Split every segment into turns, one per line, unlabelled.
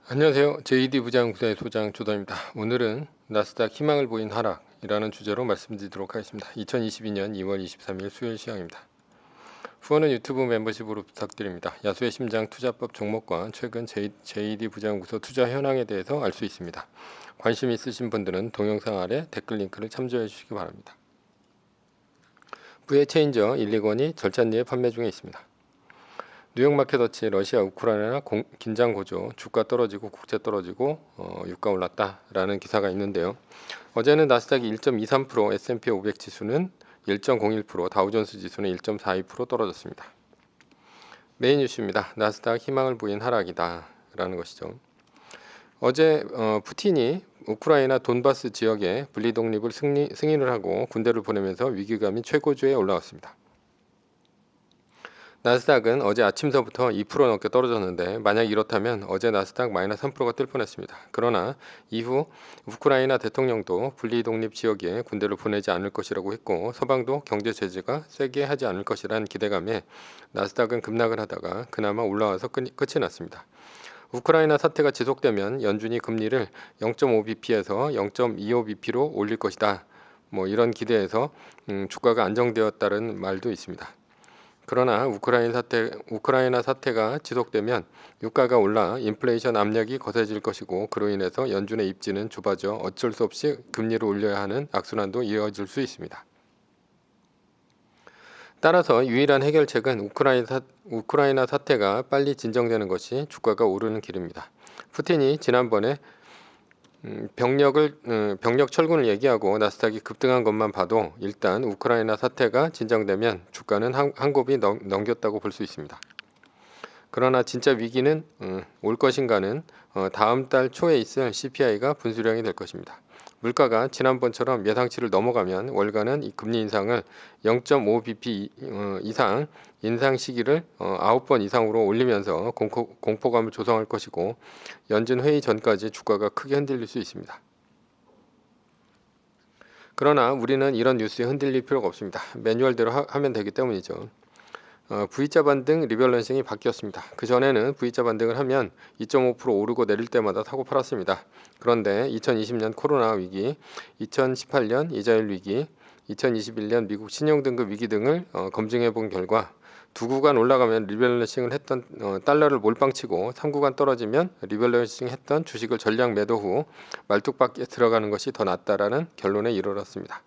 안녕하세요. JD 부장구사의 소장 조던입니다. 오늘은 나스닥 희망을 보인 하락이라는 주제로 말씀드리도록 하겠습니다. 2022년 2월 23일 수요일 시황입니다. 후원은 유튜브 멤버십으로 부탁드립니다. 야수의 심장 투자법 종목과 최근 JD 부장구사 투자 현황에 대해서 알 수 있습니다. 관심 있으신 분들은 동영상 아래 댓글 링크를 참조해 주시기 바랍니다. 부의 체인저 1,2권이 절찬리에 판매 중에 있습니다. 뉴욕마켓워치 러시아 우크라이나 긴장 고조, 주가 떨어지고 국채 떨어지고 유가 올랐다라는 기사가 있는데요. 어제는 나스닥이 1.23%, S&P 500 지수는 1.01%, 다우존스 지수는 1.42% 떨어졌습니다. 메인 뉴스입니다. 나스닥 희망을 보인 하락이다 라는 것이죠. 어제 푸틴이 우크라이나 돈바스 지역에 분리 독립을 승인을 하고 군대를 보내면서 위기감이 최고조에 올라왔습니다. 나스닥은 어제 아침서부터 2% 넘게 떨어졌는데 만약 이렇다면 어제 나스닥 마이너스 3%가 뜰 뻔했습니다. 그러나 이후 우크라이나 대통령도 분리독립 지역에 군대를 보내지 않을 것이라고 했고 서방도 경제 제재가 세게 하지 않을 것이라는 기대감에 나스닥은 급락을 하다가 그나마 올라와서 끝이 났습니다. 우크라이나 사태가 지속되면 연준이 금리를 0.5bp에서 0.25bp로 올릴 것이다. 이런 기대에서 주가가 안정되었다는 말도 있습니다. 그러나 우크라이나 사태가 지속되면 유가가 올라 인플레이션 압력이 거세질 것이고 그로 인해서 연준의 입지는 좁아져 어쩔 수 없이 금리를 올려야 하는 악순환도 이어질 수 있습니다. 따라서 유일한 해결책은 우크라이나 사태가 빨리 진정되는 것이 주가가 오르는 길입니다. 푸틴이 지난번에 병력 철군을 얘기하고 나스닥이 급등한 것만 봐도 일단 우크라이나 사태가 진정되면 주가는 한 곱이 넘겼다고 볼 수 있습니다. 그러나 진짜 위기는 올 것인가는 다음 달 초에 있을 CPI가 분수령이 될 것입니다. 물가가 지난번처럼 예상치를 넘어가면 월가는 이 금리 인상을 0.5bp 이상 인상 시기를 9번 이상으로 올리면서 공포감을 조성할 것이고 연준 회의 전까지 주가가 크게 흔들릴 수 있습니다. 그러나 우리는 이런 뉴스에 흔들릴 필요가 없습니다. 매뉴얼대로 하면 되기 때문이죠. V자 반등 리밸런싱이 바뀌었습니다. 그전에는 V자 반등을 하면 2.5% 오르고 내릴 때마다 사고 팔았습니다. 그런데 2020년 코로나 위기, 2018년 이자율 위기, 2021년 미국 신용등급 위기 등을 검증해 본 결과 두 구간 올라가면 리밸런싱을 했던 달러를 몰빵치고 3구간 떨어지면 리밸런싱 했던 주식을 전량 매도 후 말뚝박기에 들어가는 것이 더 낫다라는 결론에 이르렀습니다.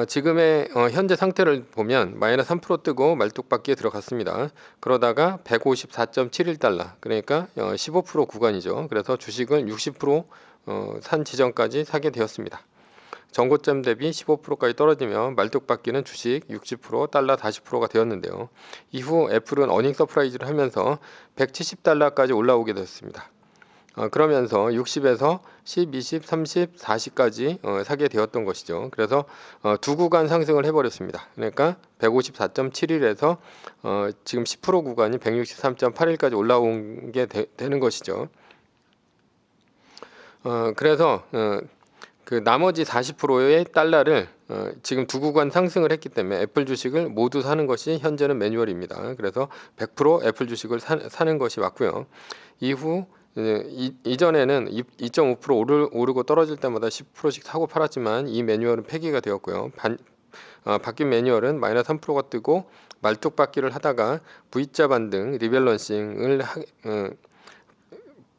지금의 현재 상태를 보면 마이너스 3% 뜨고 말뚝박기에 들어갔습니다. 그러다가 154.71달러 그러니까 15% 구간이죠. 그래서 주식을 60% 산 지점까지 사게 되었습니다. 전고점 대비 15%까지 떨어지면 말뚝박기는 주식 60% 달러 40%가 되었는데요. 이후 애플은 어닝 서프라이즈를 하면서 170달러까지 올라오게 됐습니다. 그러면서 60에서 10, 20, 30, 40까지 사게 되었던 것이죠. 그래서 두 구간 상승을 해버렸습니다. 그러니까 154.71에서 지금 10% 구간이 163.81까지 올라온 게 되는 것이죠. 그래서 그 나머지 40%의 달러를 지금 두 구간 상승을 했기 때문에 애플 주식을 모두 사는 것이 현재는 매뉴얼입니다. 그래서 100% 애플 주식을 사는 것이 맞고요. 이후 이전에는 2.5% 오르고 떨어질 때마다 10%씩 사고 팔았지만 이 매뉴얼은 폐기가 되었고요. 바뀐 매뉴얼은 마이너스 3%가 뜨고 말뚝박기를 하다가 V자 반등 리밸런싱을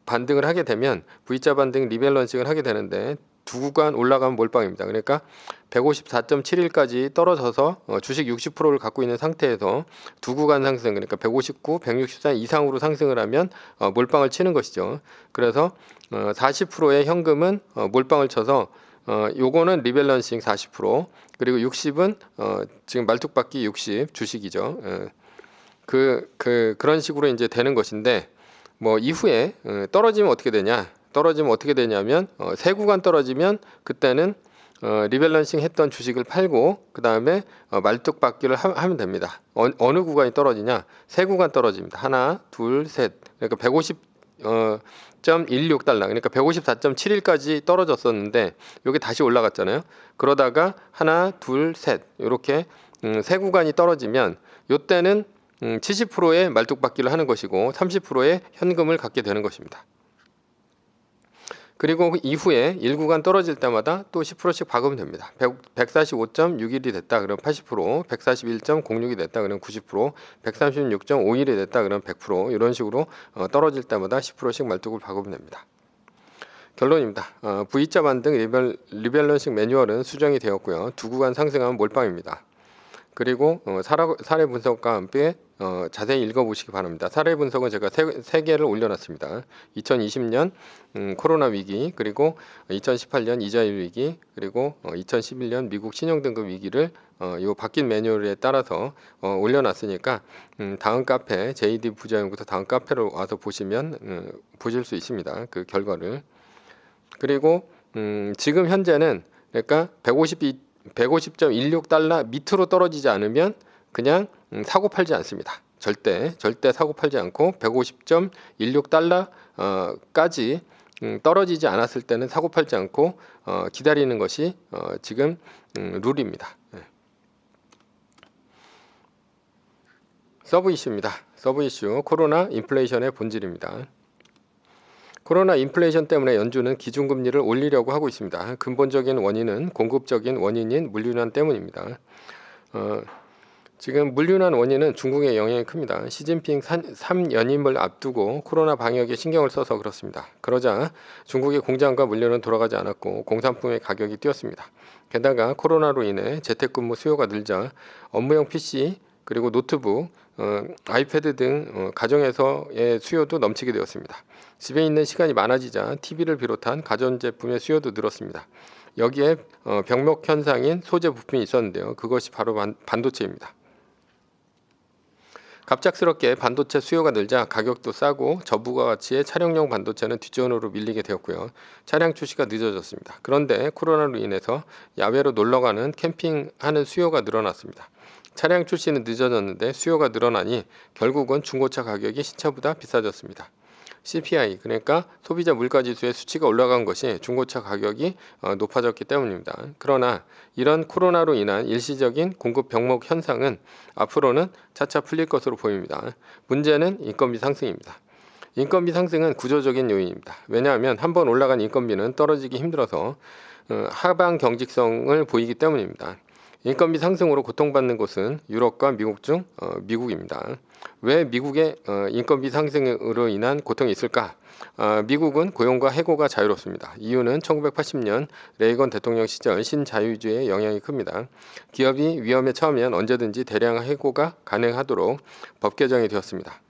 반등을 하게 되면 V자 반등 리밸런싱을 하게 되는데 두 구간 올라가면 몰빵입니다. 그러니까 154.71까지 떨어져서 주식 60%를 갖고 있는 상태에서 두 구간 상승 그러니까 159, 164 이상으로 상승을 하면 몰빵을 치는 것이죠. 그래서 40%의 현금은 몰빵을 쳐서 요거는 리밸런싱 40% 그리고 60은 지금 말뚝박기 60 주식이죠. 그런 식으로 이제 되는 것인데 이후에 떨어지면 어떻게 되냐? 떨어지면 어떻게 되냐면 세 구간 떨어지면 그때는 리밸런싱 했던 주식을 팔고 그 다음에 말뚝박기를 하면 됩니다. 어느 구간이 떨어지냐? 세 구간 떨어집니다. 하나, 둘, 셋. 그러니까 150.16달러 그러니까 154.71까지 떨어졌었는데 여기 다시 올라갔잖아요. 그러다가 하나, 둘, 셋 이렇게 세 구간이 떨어지면 요때는 70%의 말뚝박기를 하는 것이고 30%의 현금을 갖게 되는 것입니다. 그리고 이후에 1구간 떨어질 때마다 또 10%씩 박으면 됩니다. 145.61이 됐다 그러면 80%, 141.06이 됐다 그러면 90%, 136.51이 됐다 그러면 100% 이런 식으로 떨어질 때마다 10%씩 말뚝을 박으면 됩니다. 결론입니다. V자 반등 리밸런싱 매뉴얼은 수정이 되었고요. 두 구간 상승하면 몰빵입니다. 그리고 사례 분석과 함께 자세히 읽어보시기 바랍니다. 사례 분석은 제가 세 개를 올려놨습니다. 2020년 코로나 위기, 그리고 2018년 이자율 위기, 그리고 2011년 미국 신용등급 위기를 이 바뀐 매뉴얼에 따라서 올려놨으니까 다음 카페 JD 부자연구소 다음 카페로 와서 보시면 보실 수 있습니다. 그 결과를. 그리고 지금 현재는 그러니까 150.16달러 밑으로 떨어지지 않으면 그냥 사고 팔지 않습니다. 절대 사고 팔지 않고 150.16달러까지 떨어지지 않았을 때는 사고 팔지 않고 기다리는 것이 지금 룰입니다. 서브 이슈입니다. 서브 이슈 코로나 인플레이션의 본질입니다. 코로나 인플레이션 때문에 연준은 기준금리를 올리려고 하고 있습니다. 근본적인 원인은 공급적인 원인인 물류난 때문입니다. 지금 물류난 원인은 중국의 영향이 큽니다. 시진핑 3연임을 앞두고 코로나 방역에 신경을 써서 그렇습니다. 그러자 중국의 공장과 물류는 돌아가지 않았고 공산품의 가격이 뛰었습니다. 게다가 코로나로 인해 재택근무 수요가 늘자 업무용 PC 그리고 노트북, 아이패드 등 가정에서의 수요도 넘치게 되었습니다. 집에 있는 시간이 많아지자 TV를 비롯한 가전제품의 수요도 늘었습니다. 여기에 병목 현상인 소재 부품이 있었는데요. 그것이 바로 반도체입니다. 갑작스럽게 반도체 수요가 늘자 가격도 싸고 저부가 가치의 차량용 반도체는 뒷전으로 밀리게 되었고요. 차량 출시가 늦어졌습니다. 그런데 코로나로 인해서 야외로 놀러가는 캠핑하는 수요가 늘어났습니다. 차량 출시는 늦어졌는데 수요가 늘어나니 결국은 중고차 가격이 신차보다 비싸졌습니다. CPI 그러니까 소비자 물가지수의 수치가 올라간 것이 중고차 가격이 높아졌기 때문입니다. 그러나 이런 코로나로 인한 일시적인 공급 병목 현상은 앞으로는 차차 풀릴 것으로 보입니다. 문제는 인건비 상승입니다. 인건비 상승은 구조적인 요인입니다. 왜냐하면 한번 올라간 인건비는 떨어지기 힘들어서 하방 경직성을 보이기 때문입니다. 인건비 상승으로 고통받는 곳은 유럽과 미국 중 미국입니다. 왜 미국의 인건비 상승으로 인한 고통이 있을까? 미국은 고용과 해고가 자유롭습니다. 이유는 1980년 레이건 대통령 시절 신자유주의의 영향이 큽니다. 기업이 위험에 처하면 언제든지 대량 해고가 가능하도록 법 개정이 되었습니다.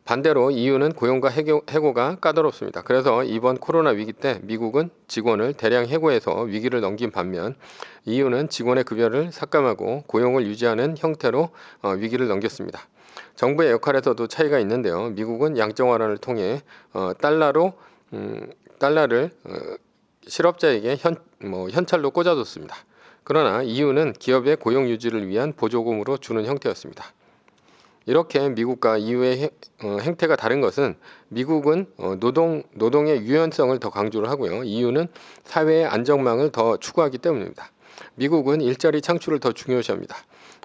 반대로 EU는 고용과 해고가 까다롭습니다. 그래서 이번 코로나 위기 때 미국은 직원을 대량 해고해서 위기를 넘긴 반면 EU는 직원의 급여를 삭감하고 고용을 유지하는 형태로 위기를 넘겼습니다. 정부의 역할에서도 차이가 있는데요. 미국은 양적 완화를 통해 달러를 실업자에게 현찰로 꽂아줬습니다. 그러나 EU는 기업의 고용 유지를 위한 보조금으로 주는 형태였습니다. 이렇게 미국과 EU의 행태가 다른 것은 미국은 노동의 유연성을 더 강조를 하고요. EU는 사회의 안정망을 더 추구하기 때문입니다. 미국은 일자리 창출을 더 중요시합니다.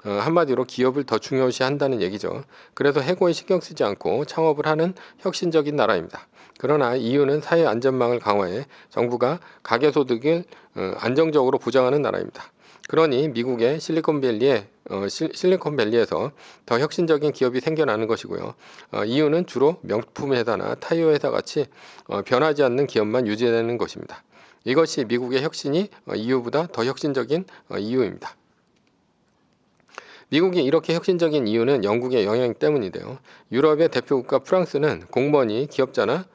한마디로 기업을 더 중요시한다는 얘기죠. 그래서 해고에 신경 쓰지 않고 창업을 하는 혁신적인 나라입니다. 그러나 EU는 사회 안전망을 강화해 정부가 가계소득을 안정적으로 보장하는 나라입니다. 그러니 미국의 실리콘밸리에서 더 혁신적인 기업이 생겨나는 것이고요. EU는 주로 명품 회사나 타이어 회사 같이 변하지 않는 기업만 유지되는 것입니다. 이것이 미국의 혁신이 EU보다 더 혁신적인 이유입니다. 미국이 이렇게 혁신적인 이유는 영국의 영향 때문인데요. 유럽의 대표국가 프랑스는 공무원이 기업가나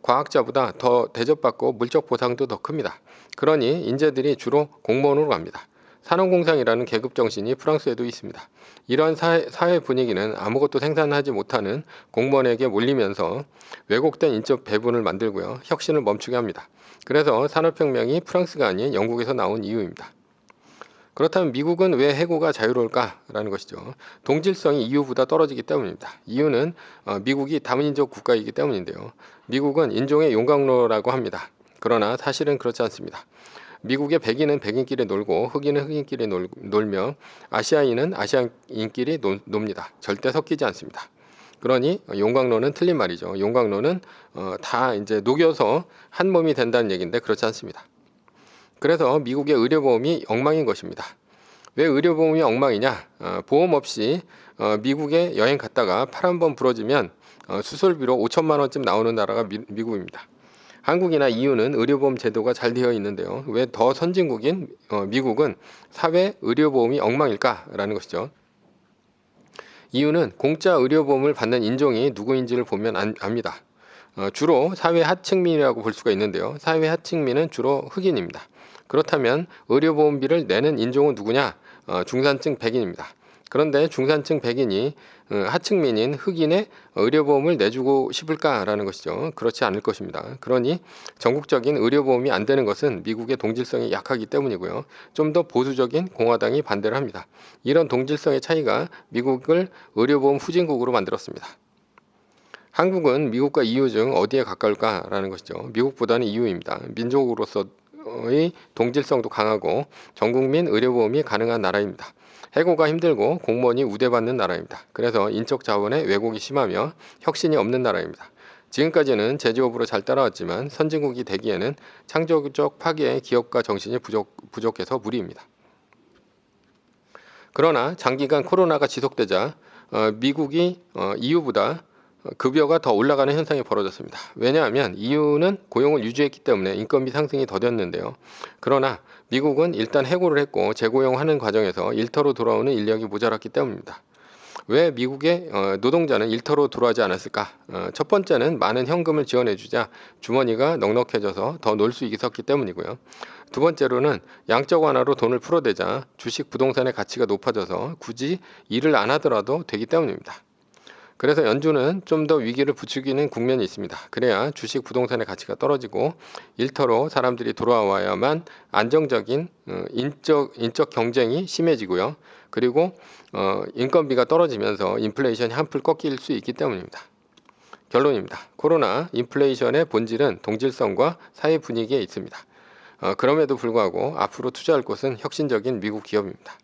과학자보다 더 대접받고 물적 보상도 더 큽니다. 그러니 인재들이 주로 공무원으로 갑니다. 산업공상이라는 계급 정신이 프랑스에도 있습니다. 이러한 사회 분위기는 아무것도 생산하지 못하는 공무원에게 몰리면서 왜곡된 인적 배분을 만들고요. 혁신을 멈추게 합니다. 그래서 산업혁명이 프랑스가 아닌 영국에서 나온 이유입니다. 그렇다면 미국은 왜 해고가 자유로울까라는 것이죠. 동질성이 EU보다 떨어지기 때문입니다. 이유는 미국이 다민족 국가이기 때문인데요. 미국은 인종의 용광로라고 합니다. 그러나 사실은 그렇지 않습니다. 미국의 백인은 백인끼리 놀고 흑인은 흑인끼리 놀며 아시아인은 아시아인끼리 놉니다. 절대 섞이지 않습니다. 그러니 용광로는 틀린 말이죠. 용광로는 다 이제 녹여서 한 몸이 된다는 얘기인데 그렇지 않습니다. 그래서 미국의 의료보험이 엉망인 것입니다. 왜 의료보험이 엉망이냐? 보험 없이 미국에 여행 갔다가 팔 한 번 부러지면 수술비로 5천만 원쯤 나오는 나라가 미국입니다. 한국이나 EU는 의료보험 제도가 잘 되어 있는데요. 왜 더 선진국인 미국은 사회 의료보험이 엉망일까라는 것이죠. EU는 공짜 의료보험을 받는 인종이 누구인지를 보면 압니다. 주로 사회 하층민이라고 볼 수가 있는데요. 사회 하층민은 주로 흑인입니다. 그렇다면 의료보험비를 내는 인종은 누구냐? 중산층 백인입니다. 그런데 중산층 백인이 하층민인 흑인의 의료보험을 내주고 싶을까라는 것이죠. 그렇지 않을 것입니다. 그러니 전국적인 의료보험이 안 되는 것은 미국의 동질성이 약하기 때문이고요. 좀 더 보수적인 공화당이 반대를 합니다. 이런 동질성의 차이가 미국을 의료보험 후진국으로 만들었습니다. 한국은 미국과 EU 중 어디에 가까울까라는 것이죠. 미국보다는 EU입니다. 민족으로서의 동질성도 강하고 전국민 의료보험이 가능한 나라입니다. 해고가 힘들고 공무원이 우대받는 나라입니다. 그래서 인적 자원의 왜곡이 심하며 혁신이 없는 나라입니다. 지금까지는 제조업으로 잘 따라왔지만 선진국이 되기에는 창조적 파괴의 기업가 정신이 부족해서 무리입니다. 그러나 장기간 코로나가 지속되자 미국이 EU보다 급여가 더 올라가는 현상이 벌어졌습니다. 왜냐하면 EU는 고용을 유지했기 때문에 인건비 상승이 더뎠는데요. 그러나 미국은 일단 해고를 했고 재고용하는 과정에서 일터로 돌아오는 인력이 모자랐기 때문입니다. 왜 미국의 노동자는 일터로 들어오지 않았을까? 첫 번째는 많은 현금을 지원해주자 주머니가 넉넉해져서 더 놀 수 있었기 때문이고요. 두 번째로는 양적 완화로 돈을 풀어대자 주식 부동산의 가치가 높아져서 굳이 일을 안 하더라도 되기 때문입니다. 그래서 연준은 좀 더 위기를 부추기는 국면이 있습니다. 그래야 주식 부동산의 가치가 떨어지고 일터로 사람들이 돌아와야만 안정적인 인적 경쟁이 심해지고요. 그리고 인건비가 떨어지면서 인플레이션이 한풀 꺾일 수 있기 때문입니다. 결론입니다. 코로나 인플레이션의 본질은 동질성과 사회 분위기에 있습니다. 그럼에도 불구하고 앞으로 투자할 곳은 혁신적인 미국 기업입니다.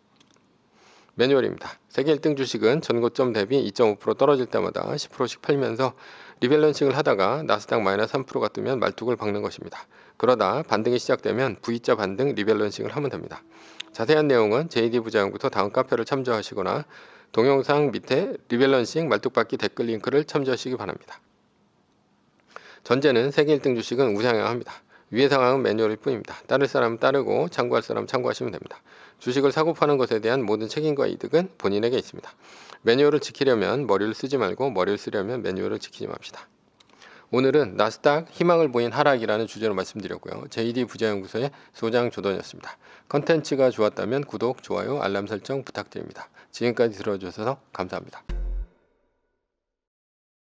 매뉴얼입니다. 세계 1등 주식은 전고점 대비 2.5% 떨어질 때마다 10%씩 팔면서 리밸런싱을 하다가 나스닥 마이너스 3%가 뜨면 말뚝을 박는 것입니다. 그러다 반등이 시작되면 V자 반등 리밸런싱을 하면 됩니다. 자세한 내용은 JD 부자연구소 다음 카페를 참조하시거나 동영상 밑에 리밸런싱 말뚝박기 댓글 링크를 참조하시기 바랍니다. 전제는 세계 1등 주식은 우상향 합니다. 위의 상황은 매뉴얼일 뿐입니다. 따를 사람은 따르고 참고할 사람은 참고하시면 됩니다. 주식을 사고 파는 것에 대한 모든 책임과 이득은 본인에게 있습니다. 매뉴얼을 지키려면 머리를 쓰지 말고 머리를 쓰려면 매뉴얼을 지키지 맙시다. 오늘은 나스닥 희망을 보인 하락이라는 주제로 말씀드렸고요. JD 부자연구소의 소장 조던이었습니다. 컨텐츠가 좋았다면 구독, 좋아요, 알람 설정 부탁드립니다. 지금까지 들어주셔서 감사합니다.